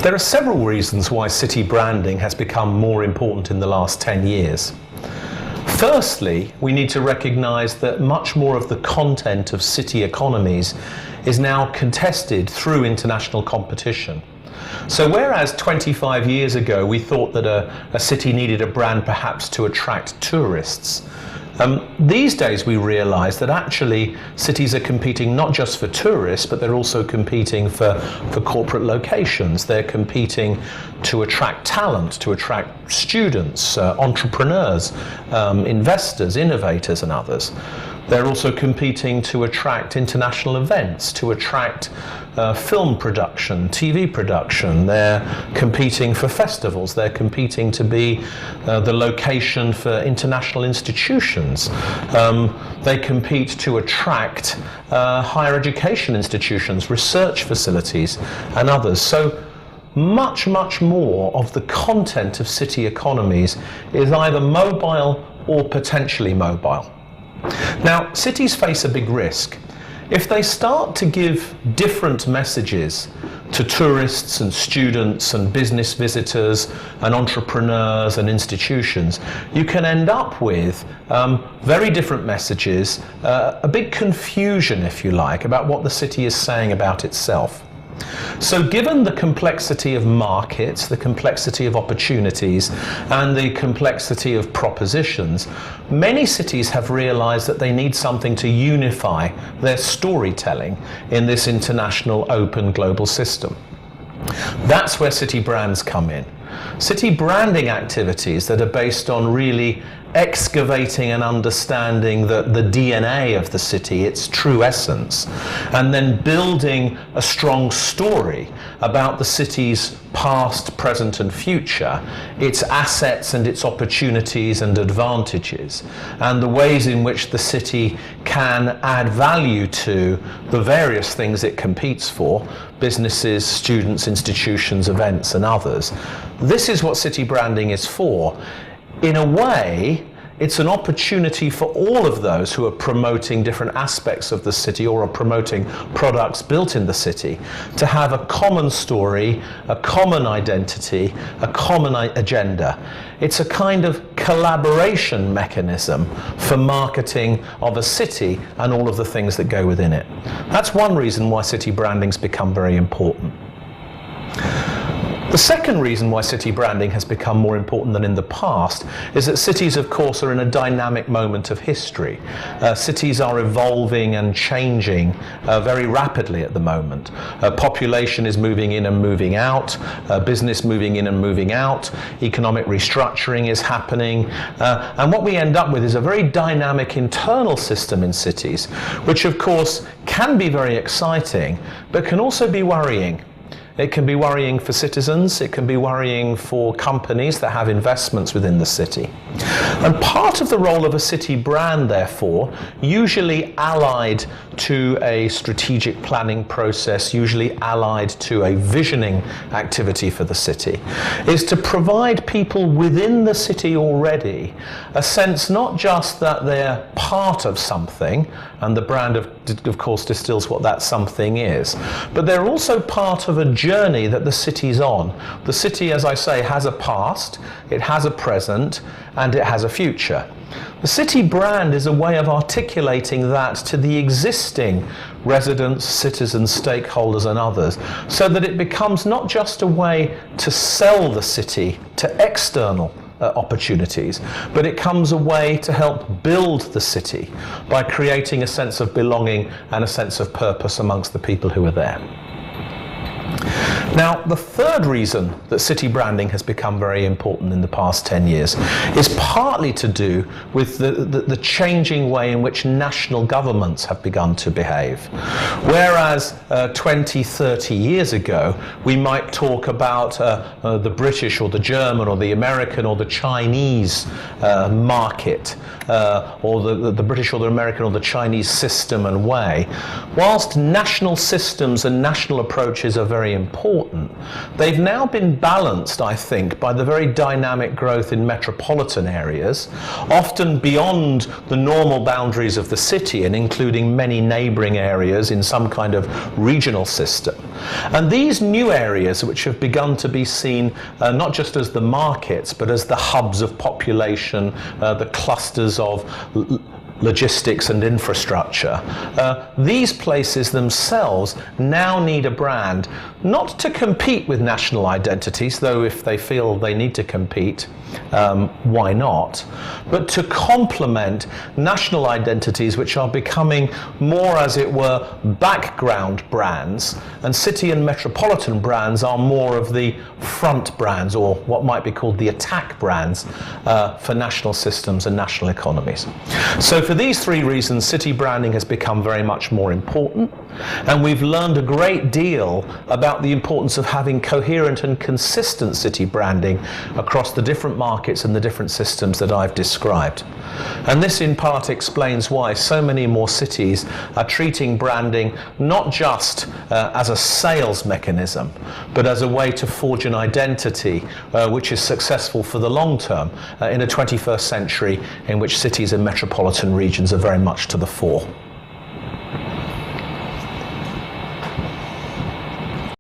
There are several reasons why city branding has become more important in the last 10 years. Firstly, we need to recognise that much more of the content of city economies is now contested through international competition. So whereas 25 years ago we thought that a city needed a brand perhaps to attract tourists, these days we realise that actually cities are competing not just for tourists, but they're also competing for corporate locations. They're competing to attract talent, to attract students, entrepreneurs, investors, innovators and others. They're also competing to attract international events, to attract film production, TV production. They're competing for festivals. They're competing to be the location for international institutions. They compete to attract higher education institutions, research facilities, and others. So much more of the content of city economies is either mobile or potentially mobile. Now, cities face a big risk. If they start to give different messages to tourists and students and business visitors and entrepreneurs and institutions, you can end up with very different messages, a big confusion, if you like, about what the city is saying about itself. So given the complexity of markets, the complexity of opportunities, and the complexity of propositions, many cities have realised that they need something to unify their storytelling in this international open global system. That's where city brands come in. City branding activities that are based on really excavating and understanding the DNA of the city, its true essence, and then building a strong story about the city's past, present and future, its assets and its opportunities and advantages, and the ways in which the city can add value to the various things it competes for, businesses, students, institutions, events and others. This is what city branding is for. In a way, it's an opportunity for all of those who are promoting different aspects of the city or are promoting products built in the city to have a common story, a common identity, a common agenda. It's a kind of collaboration mechanism for marketing of a city and all of the things that go within it. That's one reason why city branding's become very important. The second reason why city branding has become more important than in the past is that cities, of course, are in a dynamic moment of history. Cities are evolving and changing very rapidly at the moment. Population is moving in and moving out, business moving in and moving out, economic restructuring is happening, and what we end up with is a very dynamic internal system in cities, which of course can be very exciting, but can also be worrying. It can be worrying for citizens, it can be worrying for companies that have investments within the city. And part of the role of a city brand, therefore, usually allied to a strategic planning process, usually allied to a visioning activity for the city, is to provide people within the city already a sense not just that they're part of something, and the brand of course distills what that something is, but they're also part of a journey that the city's on. The city, as I say, has a past, it has a present, and it has a future. The city brand is a way of articulating that to the existing residents, citizens, stakeholders and others, so that it becomes not just a way to sell the city to external opportunities, but it comes a way to help build the city by creating a sense of belonging and a sense of purpose amongst the people who are there. Now, the third reason that city branding has become very important in the past 10 years is partly to do with the changing way in which national governments have begun to behave. Whereas 20, 30 years ago, we might talk about the British or the German or the American or the Chinese market, or the British or the American or the Chinese system and way. Whilst national systems and national approaches are very important, important, they've now been balanced, I think, by the very dynamic growth in metropolitan areas, often beyond the normal boundaries of the city and including many neighbouring areas in some kind of regional system. And these new areas, which have begun to be seen not just as the markets, but as the hubs of population, the clusters of logistics and infrastructure, these places themselves now need a brand, not to compete with national identities, though if they feel they need to compete, why not, but to complement national identities which are becoming more, as it were, background brands, and city and metropolitan brands are more of the front brands, or what might be called the attack brands, for national systems and national economies. So for these three reasons, city branding has become very much more important, and we've learned a great deal about the importance of having coherent and consistent city branding across the different markets and the different systems that I've described. And this in part explains why so many more cities are treating branding not just as a sales mechanism, but as a way to forge an identity which is successful for the long term in a 21st century in which cities and metropolitan regions are very much to the fore.